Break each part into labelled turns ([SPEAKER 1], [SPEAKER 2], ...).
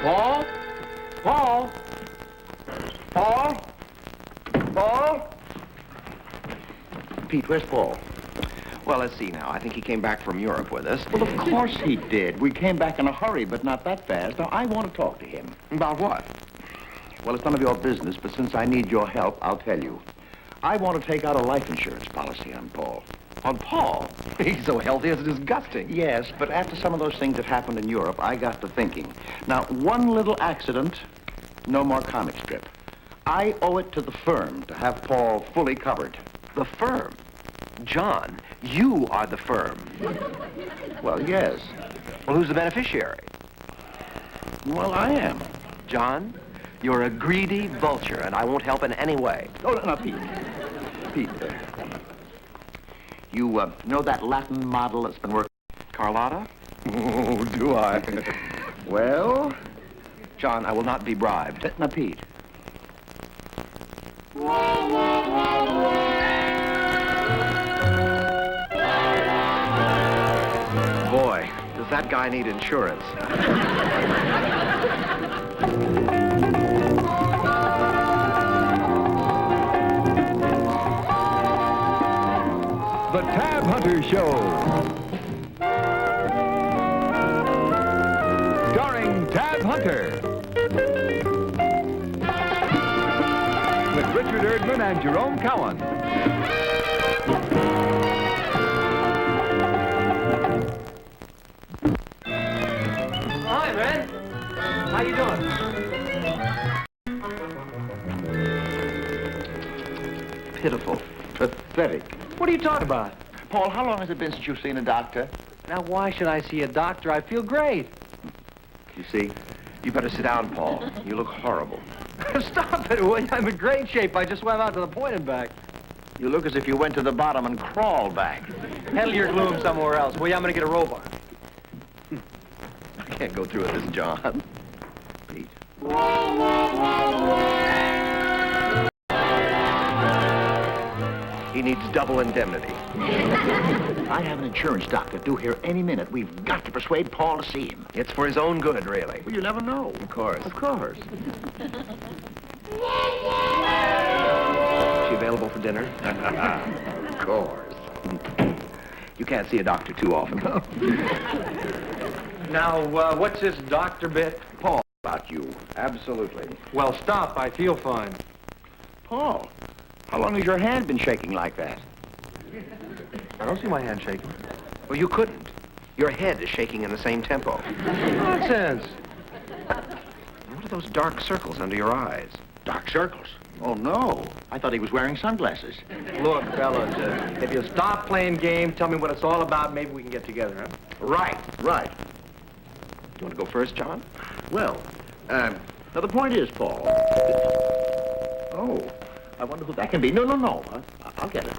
[SPEAKER 1] Paul? Paul? Paul? Paul?
[SPEAKER 2] Pete, where's Paul?
[SPEAKER 3] Well, let's see now. I think he came back from Europe with us.
[SPEAKER 2] Well, of course he did. We came back in a hurry, but not that fast. Now, I want to talk to him.
[SPEAKER 3] About what?
[SPEAKER 2] Well, it's none of your business, but since I need your help, I'll tell you. I want to take out a life insurance policy on Paul.
[SPEAKER 3] On Paul? He's so healthy, it's disgusting.
[SPEAKER 2] Yes, but after some of those things that happened in Europe, I got to thinking. Now, one little accident, no more comic strip. I owe it to the firm to have Paul fully covered.
[SPEAKER 3] The firm? John, you are the firm.
[SPEAKER 2] Well, yes.
[SPEAKER 3] Well, who's the beneficiary?
[SPEAKER 2] Well, I am.
[SPEAKER 3] John, you're a greedy vulture, and I won't help in any way.
[SPEAKER 2] Oh, no, Pete. Pete, you know that Latin model that's been working?
[SPEAKER 3] Carlotta? Oh, do I?
[SPEAKER 2] Well?
[SPEAKER 3] John, I will not be bribed.
[SPEAKER 2] Now, Pete.
[SPEAKER 3] Boy, does that guy need insurance.
[SPEAKER 4] The Tab Hunter Show. Starring Tab Hunter. With Richard Erdman and Jerome Cowan.
[SPEAKER 1] Hi, man. How you doing?
[SPEAKER 3] Pitiful.
[SPEAKER 2] Pathetic.
[SPEAKER 1] What are you talking about?
[SPEAKER 2] Paul, how long has it been since you've seen a doctor?
[SPEAKER 1] Now, why should I see a doctor? I feel great.
[SPEAKER 3] You see? You better sit down, Paul. You look horrible.
[SPEAKER 1] Stop it, will you? I'm in great shape. I just swam out to the point and back.
[SPEAKER 2] You look as if you went to the bottom and crawled back.
[SPEAKER 1] Handle your gloom somewhere else, will you? I'm going to get a robe on.
[SPEAKER 3] I can't go through with this, John.
[SPEAKER 2] Pete.
[SPEAKER 3] He needs double indemnity.
[SPEAKER 2] I have an insurance doctor due here any minute. We've got to persuade Paul to see him.
[SPEAKER 3] It's for his own good, really.
[SPEAKER 2] Well, you never know.
[SPEAKER 3] Of course.
[SPEAKER 2] Of course.
[SPEAKER 3] Is she available for dinner?
[SPEAKER 2] Of course.
[SPEAKER 3] You can't see a doctor too often.
[SPEAKER 1] Now, what's this doctor bit?
[SPEAKER 2] Paul, about you. Absolutely.
[SPEAKER 1] Well, stop. I feel fine.
[SPEAKER 2] Paul, how long has your hand been shaking like that?
[SPEAKER 1] I don't see my hand shaking.
[SPEAKER 3] Well, you couldn't. Your head is shaking in the same tempo.
[SPEAKER 1] Nonsense.
[SPEAKER 3] What are those dark circles under your eyes?
[SPEAKER 2] Dark circles? Oh, no. I thought he was wearing sunglasses.
[SPEAKER 1] Look, fellas, if you stop playing games, tell me what it's all about, maybe we can get together, huh?
[SPEAKER 2] Right.
[SPEAKER 3] You want to go first, John?
[SPEAKER 2] Well, now the point is, Paul. Oh, I wonder who that can be. No. I'll get it.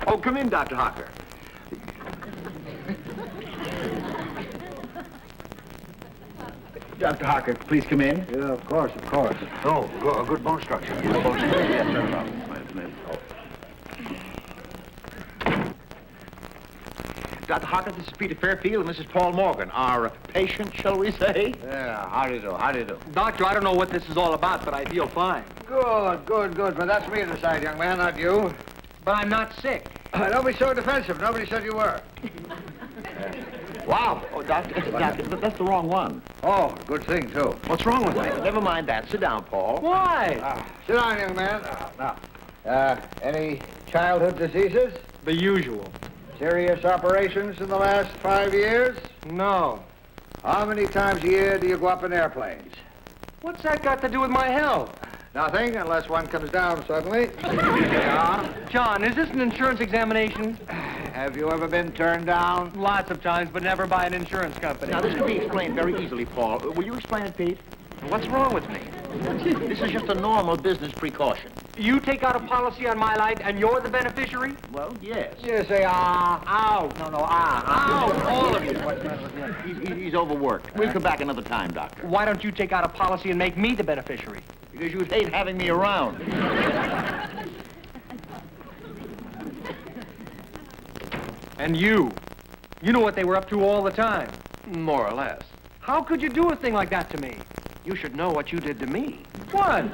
[SPEAKER 2] Oh, come in, Dr. Hocker. Dr. Hocker, please come in.
[SPEAKER 5] Yeah, of course.
[SPEAKER 2] Oh, a good bone structure. Yes, no. Dr. Hocker, this is Peter Fairfield and Mrs. Paul Morgan, our patient, shall we say?
[SPEAKER 5] Yeah, how do you do?
[SPEAKER 1] Doctor, I don't know what this is all about, but I feel fine.
[SPEAKER 5] Good. But that's me to decide, young man, not you.
[SPEAKER 1] But I'm not sick.
[SPEAKER 5] Don't be so defensive. Nobody said you were.
[SPEAKER 2] Wow. Oh, doctor, that's the wrong one.
[SPEAKER 5] Oh, good thing, too.
[SPEAKER 3] What's wrong with me?
[SPEAKER 2] Never mind that. Sit down, Paul.
[SPEAKER 1] Why?
[SPEAKER 5] Sit down, young man. Now, any childhood diseases?
[SPEAKER 1] The usual.
[SPEAKER 5] Serious operations in the last 5 years?
[SPEAKER 1] No.
[SPEAKER 5] How many times a year do you go up in airplanes?
[SPEAKER 1] What's that got to do with my health?
[SPEAKER 5] Nothing, unless one comes down suddenly.
[SPEAKER 1] John, is this an insurance examination?
[SPEAKER 5] Have you ever been turned down?
[SPEAKER 1] Lots of times, but never by an insurance company.
[SPEAKER 2] Now, this can be explained very easily, Paul. Will you explain it, Pete?
[SPEAKER 3] What's wrong with me?
[SPEAKER 2] This is just a normal business precaution.
[SPEAKER 1] You take out a policy on my life, and you're the beneficiary?
[SPEAKER 2] Well, yes.
[SPEAKER 5] You say, ow. No,
[SPEAKER 1] Ow, all of you.
[SPEAKER 5] What's the matter with you?
[SPEAKER 2] He's overworked. We'll come back another time, Doctor.
[SPEAKER 1] Why don't you take out a policy and make me the beneficiary?
[SPEAKER 2] Because you'd hate having me around.
[SPEAKER 1] And you know what they were up to all the time.
[SPEAKER 3] More or less.
[SPEAKER 1] How could you do a thing like that to me?
[SPEAKER 3] You should know what you did to me.
[SPEAKER 1] What?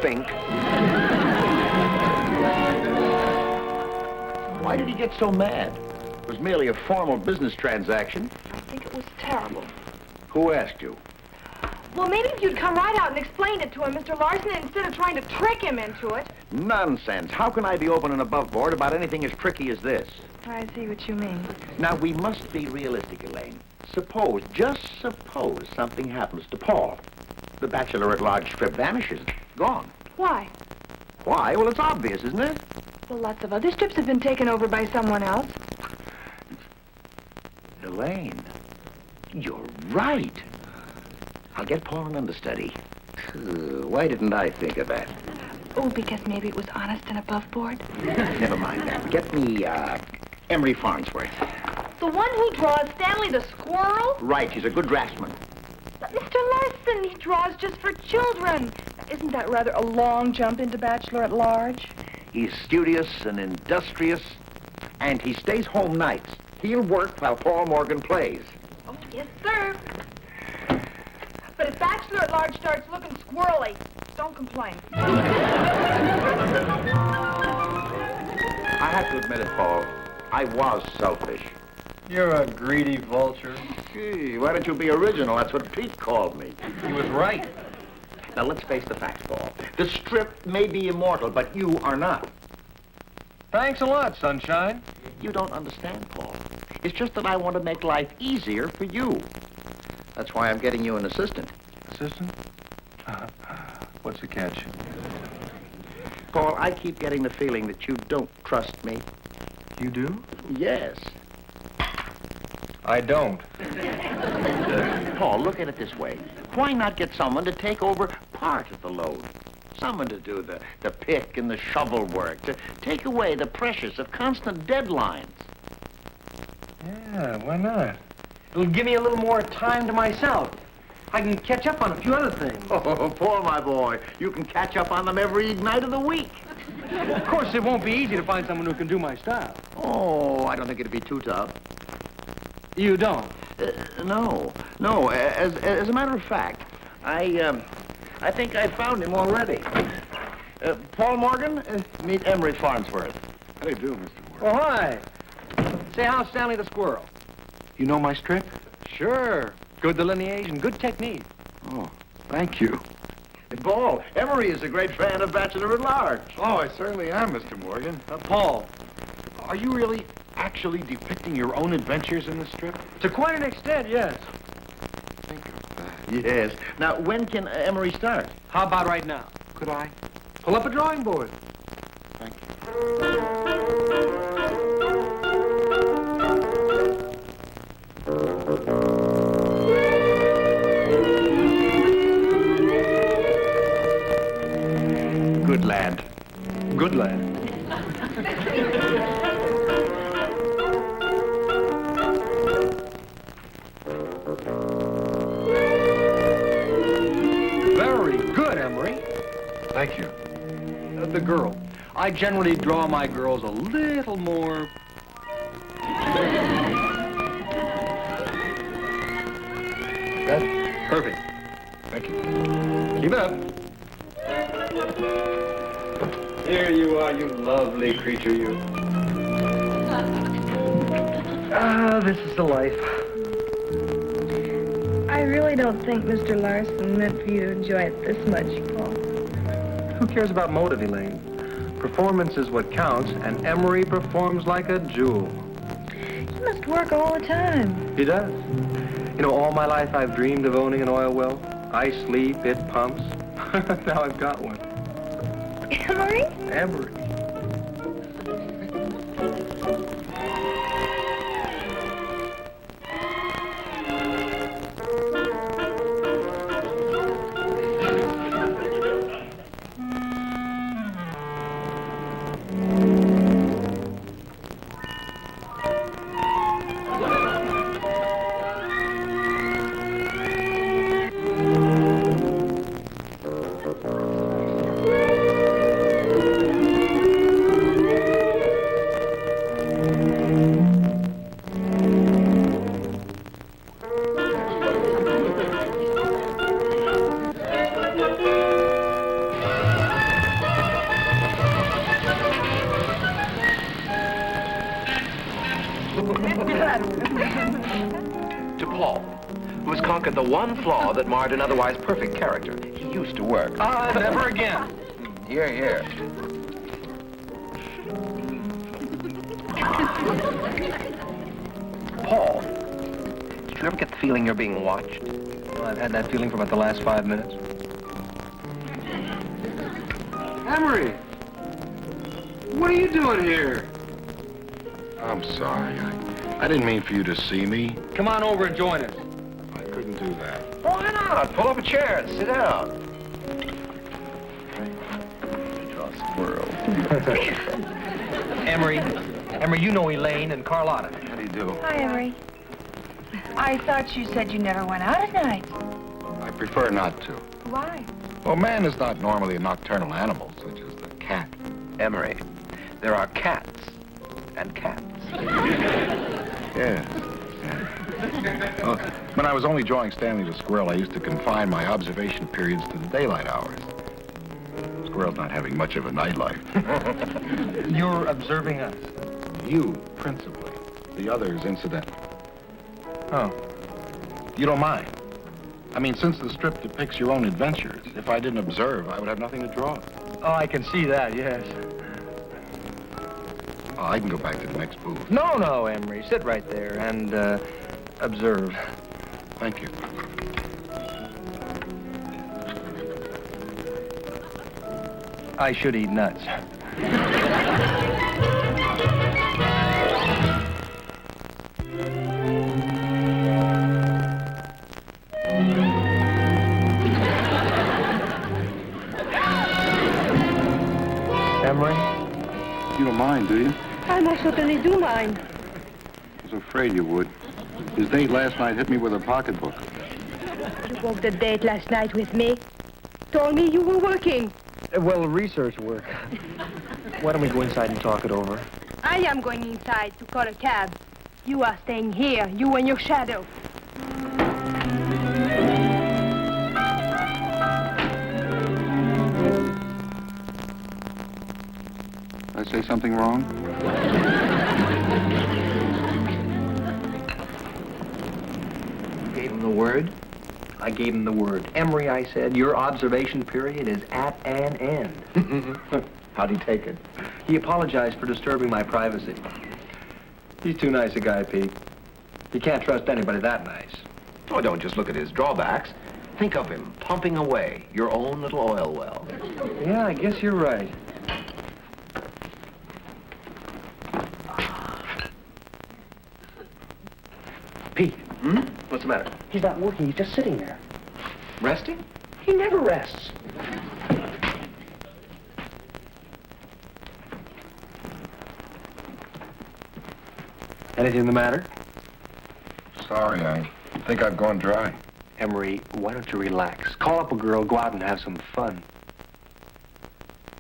[SPEAKER 3] Think.
[SPEAKER 2] Why did he get so mad? It was merely a formal business transaction.
[SPEAKER 6] I think it was terrible.
[SPEAKER 2] Who asked you?
[SPEAKER 6] Well, maybe if you'd come right out and explain it to him, Mr. Larson, instead of trying to trick him into it.
[SPEAKER 2] Nonsense. How can I be open and above board about anything as tricky as this?
[SPEAKER 6] I see what you mean.
[SPEAKER 2] Now, we must be realistic, Elaine. Just suppose something happens to Paul. The Bachelor at Large strip vanishes. Gone.
[SPEAKER 6] Why?
[SPEAKER 2] Why? Well, it's obvious, isn't it?
[SPEAKER 6] Well, lots of other strips have been taken over by someone else.
[SPEAKER 2] Elaine, you're right. I'll get Paul an understudy. Why didn't I think of that?
[SPEAKER 6] Oh, because maybe it was honest and above board.
[SPEAKER 2] Never mind that. Get me, Emery Farnsworth.
[SPEAKER 6] The one who draws Stanley the squirrel?
[SPEAKER 2] Right, he's a good draftsman.
[SPEAKER 6] But Mr. Larson, he draws just for children. Isn't that rather a long jump into Bachelor at Large?
[SPEAKER 2] He's studious and industrious, and he stays home nights. He'll work while Paul Morgan plays.
[SPEAKER 6] Oh, yes, sir. But if Bachelor at Large starts looking squirrely, don't complain.
[SPEAKER 2] I have to admit it, Paul. I was selfish.
[SPEAKER 1] You're a greedy vulture.
[SPEAKER 2] Gee, why don't you be original? That's what Pete called me.
[SPEAKER 1] He was right.
[SPEAKER 2] Now, let's face the facts, Paul. The strip may be immortal, but you are not.
[SPEAKER 1] Thanks a lot, Sunshine.
[SPEAKER 2] You don't understand, Paul. It's just that I want to make life easier for you. That's why I'm getting you an assistant.
[SPEAKER 1] Assistant? What's the catch?
[SPEAKER 2] Paul, I keep getting the feeling that you don't trust me.
[SPEAKER 1] You do?
[SPEAKER 2] Yes.
[SPEAKER 1] I don't.
[SPEAKER 2] Paul, look at it this way. Why not get someone to take over part of the load? Someone to do the pick and the shovel work, to take away the pressures of constant deadlines.
[SPEAKER 1] Yeah, why not? It'll give me a little more time to myself. I can catch up on a few other things.
[SPEAKER 2] Oh, Paul, my boy, you can catch up on them every night of the week.
[SPEAKER 1] Well, of course, it won't be easy to find someone who can do my style.
[SPEAKER 2] Oh, I don't think it'd be too tough.
[SPEAKER 1] You don't?
[SPEAKER 2] No. As a matter of fact, I think I found him already. Paul Morgan, meet Emery Farnsworth.
[SPEAKER 3] How do you do, Mr. Morgan?
[SPEAKER 1] Oh, hi. Say, how's Stanley the squirrel?
[SPEAKER 3] You know my strip?
[SPEAKER 1] Sure. Good delineation, good technique.
[SPEAKER 3] Oh, thank you.
[SPEAKER 2] Paul, Emery is a great fan of Bachelor at Large.
[SPEAKER 3] Oh, I certainly am, Mr. Morgan.
[SPEAKER 1] Paul,
[SPEAKER 3] Are you really actually depicting your own adventures in the strip?
[SPEAKER 1] to quite an extent, yes.
[SPEAKER 3] Think of that.
[SPEAKER 2] Yes. Now, when can Emery start?
[SPEAKER 1] How about right now?
[SPEAKER 3] Could I?
[SPEAKER 1] Pull up a drawing board.
[SPEAKER 3] Thank you.
[SPEAKER 2] Good lad.
[SPEAKER 1] Good lad. Very good, Emery.
[SPEAKER 3] Thank you.
[SPEAKER 1] The girl. I generally draw my girls a little more...
[SPEAKER 3] That?
[SPEAKER 1] perfect.
[SPEAKER 3] Thank you.
[SPEAKER 1] Keep it up. Here you are, you lovely creature, you. Ah, this is the life.
[SPEAKER 6] I really don't think Mr. Larson meant for you to enjoy it this much, Paul.
[SPEAKER 1] Who cares about motive, Elaine? Performance is what counts, and Emery performs like a jewel.
[SPEAKER 6] He must work all the time.
[SPEAKER 1] He does. You know, all my life I've dreamed of owning an oil well. I sleep, it pumps. Now I've got one.
[SPEAKER 6] Emery?
[SPEAKER 1] Emery.
[SPEAKER 3] To Paul, who has conquered the one flaw that marred an otherwise perfect character. He used to work.
[SPEAKER 1] Never again.
[SPEAKER 5] Here, here.
[SPEAKER 3] Paul, did you ever get the feeling you're being watched?
[SPEAKER 1] Well, I've had that feeling for about the last 5 minutes.
[SPEAKER 7] Emery, what are you doing here?
[SPEAKER 8] I'm sorry. I didn't mean for you to see me.
[SPEAKER 1] Come on over and join us.
[SPEAKER 8] I couldn't do that.
[SPEAKER 3] Why not? Pull up a chair and sit down. Draw a squirrel.
[SPEAKER 1] Emery, you know Elaine and Carlotta.
[SPEAKER 8] How do you do?
[SPEAKER 6] Hi, Emery. I thought you said you never went out at night.
[SPEAKER 8] I prefer not to.
[SPEAKER 6] Why?
[SPEAKER 8] Well, man is not normally a nocturnal animal, such as the cat.
[SPEAKER 3] Emery, there are cats and cats.
[SPEAKER 8] Yeah. Well, when I was only drawing Stanley the Squirrel, I used to confine my observation periods to the daylight hours. Squirrel's not having much of a nightlife.
[SPEAKER 1] You're observing us.
[SPEAKER 8] You, principally. The others, incidental.
[SPEAKER 1] Oh.
[SPEAKER 8] You don't mind? I mean, since the strip depicts your own adventures, if I didn't observe, I would have nothing to draw.
[SPEAKER 1] Oh, I can see that, yes.
[SPEAKER 8] Oh, I can go back to the next booth.
[SPEAKER 1] No, Emery. Sit right there and observe.
[SPEAKER 8] Thank you.
[SPEAKER 1] I should eat nuts. Emery?
[SPEAKER 8] You don't mind, do you?
[SPEAKER 9] I most certainly do mind.
[SPEAKER 8] I was afraid you would. His date last night hit me with a pocketbook.
[SPEAKER 9] You broke the date last night with me. Told me you were working.
[SPEAKER 1] Well, research work. Why don't we go inside and talk it over?
[SPEAKER 9] I am going inside to call a cab. You are staying here, you and your shadow.
[SPEAKER 8] Did I say something wrong?
[SPEAKER 3] Gave him the word?
[SPEAKER 1] I gave him the word. Emery, I said, your observation period is at an end. How'd he take it? He apologized for disturbing my privacy. He's too nice a guy, Pete. You can't trust anybody that nice.
[SPEAKER 3] Oh, don't just look at his drawbacks. Think of him pumping away your own little oil well.
[SPEAKER 1] Yeah, I guess you're right.
[SPEAKER 3] Pete, what's the matter?
[SPEAKER 10] He's not working. He's just sitting there.
[SPEAKER 3] Resting?
[SPEAKER 10] He never rests.
[SPEAKER 1] Anything the matter?
[SPEAKER 8] Sorry, I think I've gone dry.
[SPEAKER 1] Emery, why don't you relax? Call up a girl, go out and have some fun.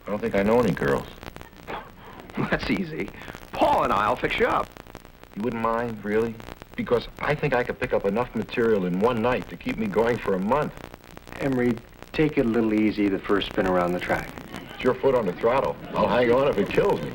[SPEAKER 8] I don't think I know any girls.
[SPEAKER 3] That's easy. Paul and I'll fix you up.
[SPEAKER 8] You wouldn't mind, really? Because I think I could pick up enough material in one night to keep me going for a month.
[SPEAKER 1] Emery, take it a little easy the first spin around the track.
[SPEAKER 8] It's your foot on the throttle. I'll hang on if it kills me.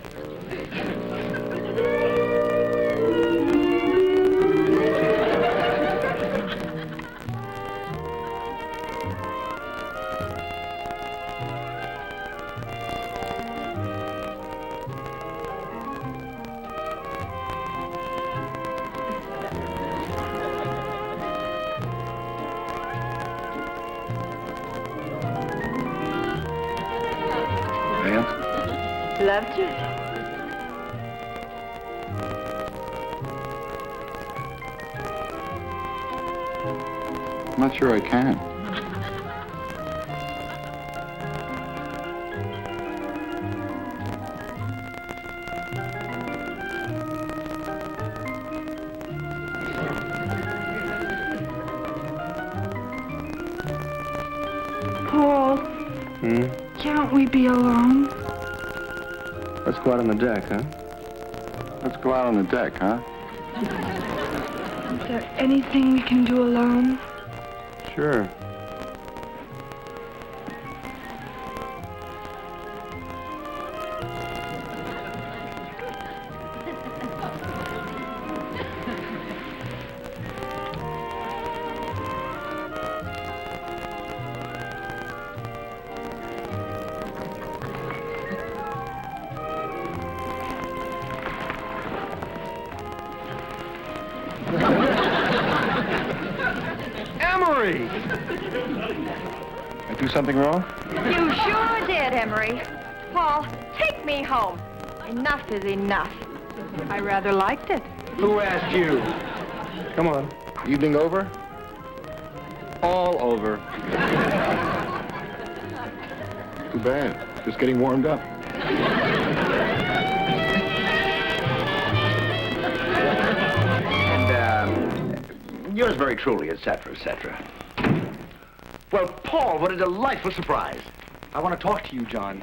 [SPEAKER 9] Loved you.
[SPEAKER 8] I'm not sure I can.
[SPEAKER 6] Paul, can't we be alone?
[SPEAKER 1] Let's go out on the deck, huh? Let's
[SPEAKER 8] go out on the deck, huh?
[SPEAKER 6] Is there anything we can do alone?
[SPEAKER 8] Sure.
[SPEAKER 1] Emery!
[SPEAKER 8] I do something wrong?
[SPEAKER 9] You sure did, Emery. Paul, take me home. Enough is enough. I rather liked it.
[SPEAKER 1] Who asked you? Come on.
[SPEAKER 8] Evening over?
[SPEAKER 1] All over.
[SPEAKER 8] Too bad. Just getting warmed up.
[SPEAKER 2] And, yours very truly, etc., etc. Well, Paul, what a delightful surprise.
[SPEAKER 1] I want to talk to you, John.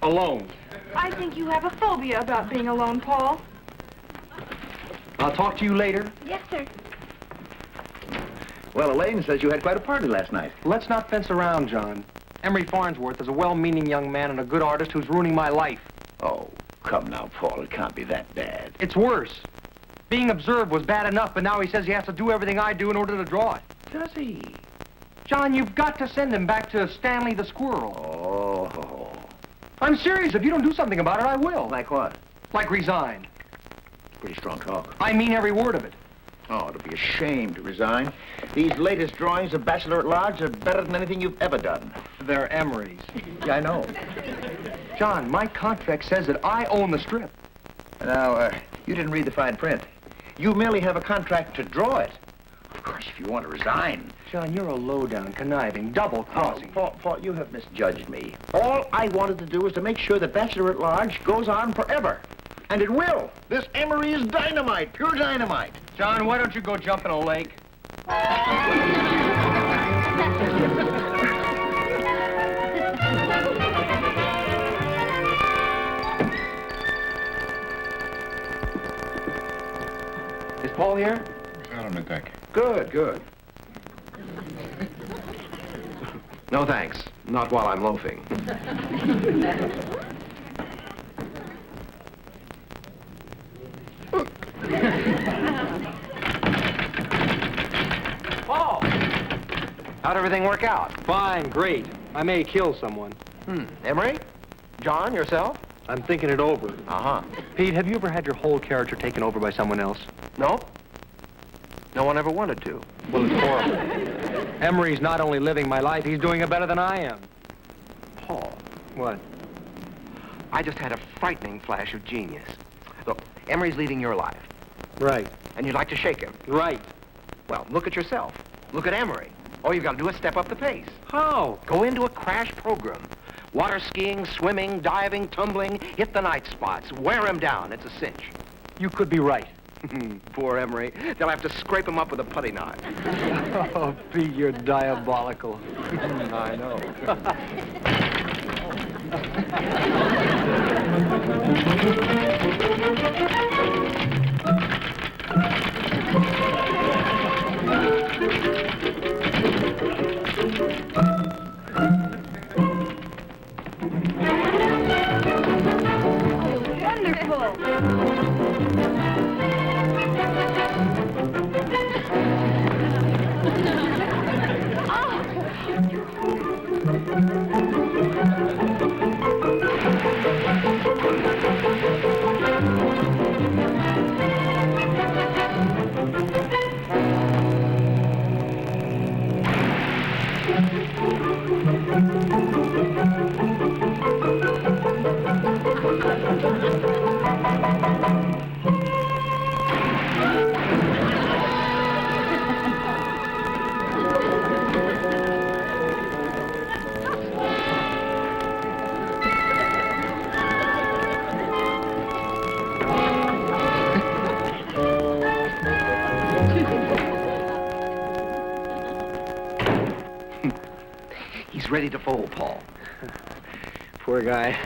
[SPEAKER 1] Alone.
[SPEAKER 6] I think you have a phobia about being alone, Paul.
[SPEAKER 1] I'll talk to you later.
[SPEAKER 6] Yes, sir.
[SPEAKER 2] Well, Elaine says you had quite a party last night.
[SPEAKER 1] Let's not fence around, John. Emery Farnsworth is a well-meaning young man and a good artist who's ruining my life.
[SPEAKER 2] Oh, come now, Paul. It can't be that bad.
[SPEAKER 1] It's worse. Being observed was bad enough, but now he says he has to do everything I do in order to draw it.
[SPEAKER 2] Does he?
[SPEAKER 1] John, you've got to send him back to Stanley the Squirrel.
[SPEAKER 2] Oh.
[SPEAKER 1] I'm serious. If you don't do something about it, I will.
[SPEAKER 2] Like what?
[SPEAKER 1] Like resign.
[SPEAKER 2] Pretty strong talk.
[SPEAKER 1] I mean every word of it.
[SPEAKER 2] Oh, it'll be a shame to resign. These latest drawings of Bachelor at Large are better than anything you've ever done.
[SPEAKER 1] They're Emery's.
[SPEAKER 2] Yeah, I know.
[SPEAKER 1] John, my contract says that I own the strip.
[SPEAKER 2] Now, you didn't read the fine print. You merely have a contract to draw it. Of course, if you want to resign.
[SPEAKER 1] John, you're a low-down, conniving, double-crossing.
[SPEAKER 2] Paul, you have misjudged me. All I wanted to do was to make sure that Bachelor at Large goes on forever. And it will. This Emery is dynamite, pure dynamite.
[SPEAKER 1] John, why don't you go jump in a lake? Is Paul here?
[SPEAKER 8] Out on the deck.
[SPEAKER 3] Good. No thanks. Not while I'm loafing.
[SPEAKER 1] Paul! How'd everything work out? Fine, great. I may kill someone.
[SPEAKER 3] Emery? John, yourself?
[SPEAKER 1] I'm thinking it over.
[SPEAKER 3] Uh-huh.
[SPEAKER 1] Pete, have you ever had your whole character taken over by someone else?
[SPEAKER 3] No? No one ever wanted to.
[SPEAKER 1] Well, it's horrible. Emery's not only living my life, he's doing it better than I am.
[SPEAKER 3] Paul,
[SPEAKER 1] What?
[SPEAKER 3] I just had a frightening flash of genius. Look, Emery's leading your life,
[SPEAKER 1] Right.
[SPEAKER 3] and you'd like to shake him.
[SPEAKER 1] Right.
[SPEAKER 3] Well, look at yourself. Look at Emery. All you've got to do is step up the pace.
[SPEAKER 1] How?
[SPEAKER 3] Go into a crash program. Water skiing, swimming, diving, tumbling, hit the night spots. Wear him down. It's a cinch.
[SPEAKER 1] You could be right.
[SPEAKER 3] Poor Emery. They'll have to scrape him up with a putty knife.
[SPEAKER 1] Oh, Pete, you're diabolical.
[SPEAKER 3] I know. He's ready to fold, Paul.
[SPEAKER 1] Poor guy.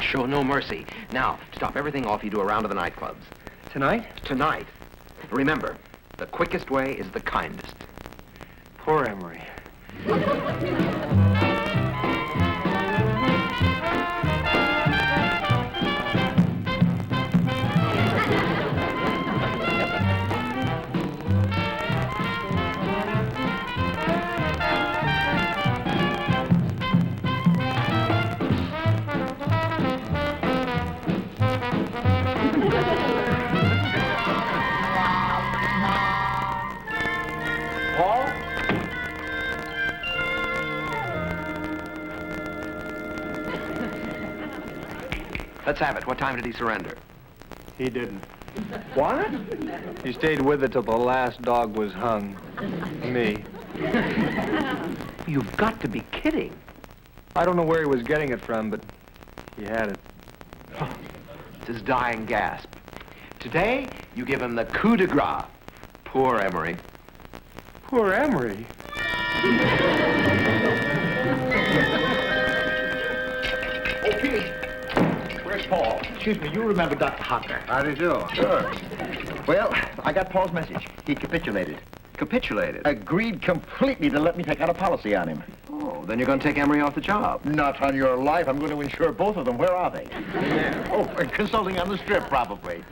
[SPEAKER 3] Show no mercy. Now, to top everything off, you do a round of the nightclubs.
[SPEAKER 1] Tonight?
[SPEAKER 3] Tonight. Remember, the quickest way is the kindest.
[SPEAKER 1] Poor Emery.
[SPEAKER 3] Paul? Let's have it. What time did he surrender?
[SPEAKER 1] He didn't.
[SPEAKER 3] What?
[SPEAKER 1] He stayed with it till the last dog was hung. Me.
[SPEAKER 3] You've got to be kidding.
[SPEAKER 1] I don't know where he was getting it from, but he had it.
[SPEAKER 3] It's his dying gasp. Today, you give him the coup de grace. Poor Emery.
[SPEAKER 1] Poor Emery.
[SPEAKER 2] Okay. Where's Paul? Excuse me, you remember Dr. Hocker?
[SPEAKER 5] How do you do?
[SPEAKER 2] Sure. Well, I got Paul's message. He capitulated.
[SPEAKER 3] Capitulated.
[SPEAKER 2] Agreed completely to let me take out a policy on him.
[SPEAKER 3] Oh, then you're going to take Emery off the job.
[SPEAKER 2] Not on your life. I'm going to insure both of them. Where are they? Oh, consulting on the strip, probably.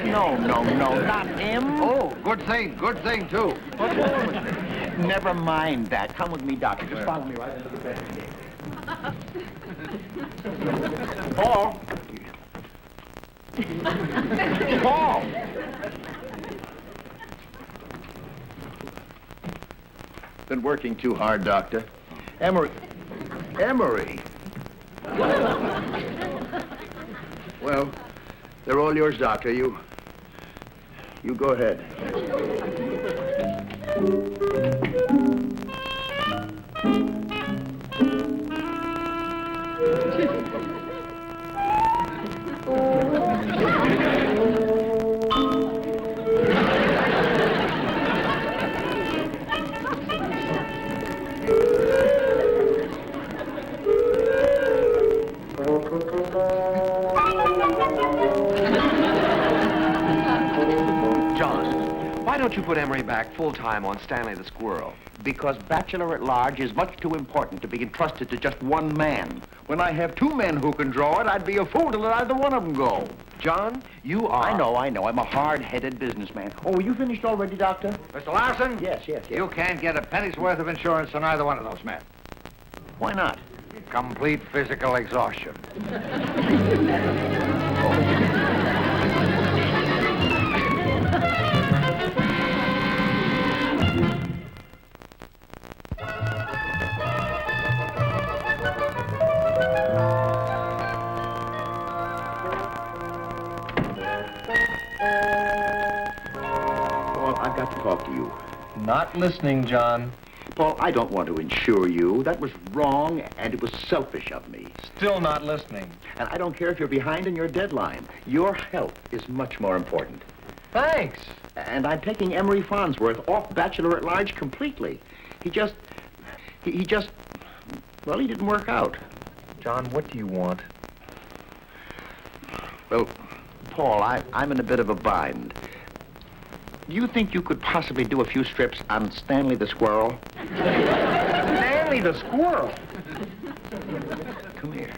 [SPEAKER 2] No, not him.
[SPEAKER 5] Oh, good thing, too.
[SPEAKER 2] What's wrong with me? Never mind that. Come with me, Doctor. Just follow me right into the bedroom. Paul. Paul. Been working too hard, Doctor. Emery. Well, they're all yours, Doctor. You go ahead.
[SPEAKER 3] Why don't you put Emery back full-time on Stanley the Squirrel?
[SPEAKER 2] Because Bachelor at Large is much too important to be entrusted to just one man. When I have two men who can draw it, I'd be a fool to let either one of them go.
[SPEAKER 3] John, you are...
[SPEAKER 2] I know. I'm a hard-headed businessman. Oh, you finished already, Doctor?
[SPEAKER 5] Mr. Larson?
[SPEAKER 2] Yes.
[SPEAKER 5] You can't get a penny's worth of insurance on either one of those men.
[SPEAKER 2] Why not?
[SPEAKER 5] Complete physical exhaustion.
[SPEAKER 2] Paul, I've got to talk to you.
[SPEAKER 1] Not listening, John.
[SPEAKER 2] Paul, I don't want to insure you. That was wrong, and it was selfish of me.
[SPEAKER 1] Still not listening.
[SPEAKER 2] And I don't care if you're behind in your deadline. Your health is much more important.
[SPEAKER 1] Thanks.
[SPEAKER 2] And I'm taking Emery Farnsworth off Bachelor at Large completely. He didn't work out.
[SPEAKER 1] John, what do you want?
[SPEAKER 2] Well, Paul, I'm in a bit of a bind. Do you think you could possibly do a few strips on Stanley the Squirrel?
[SPEAKER 1] Stanley the Squirrel?
[SPEAKER 2] Come here.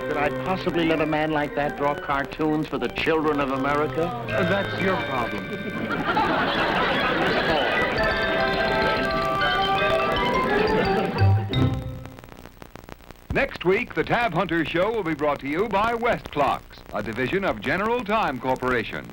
[SPEAKER 2] Could I possibly let a man like that draw cartoons for the children of America?
[SPEAKER 1] That's your problem.
[SPEAKER 4] Next week, the Tab Hunter Show will be brought to you by West Clocks, a division of General Time Corporation.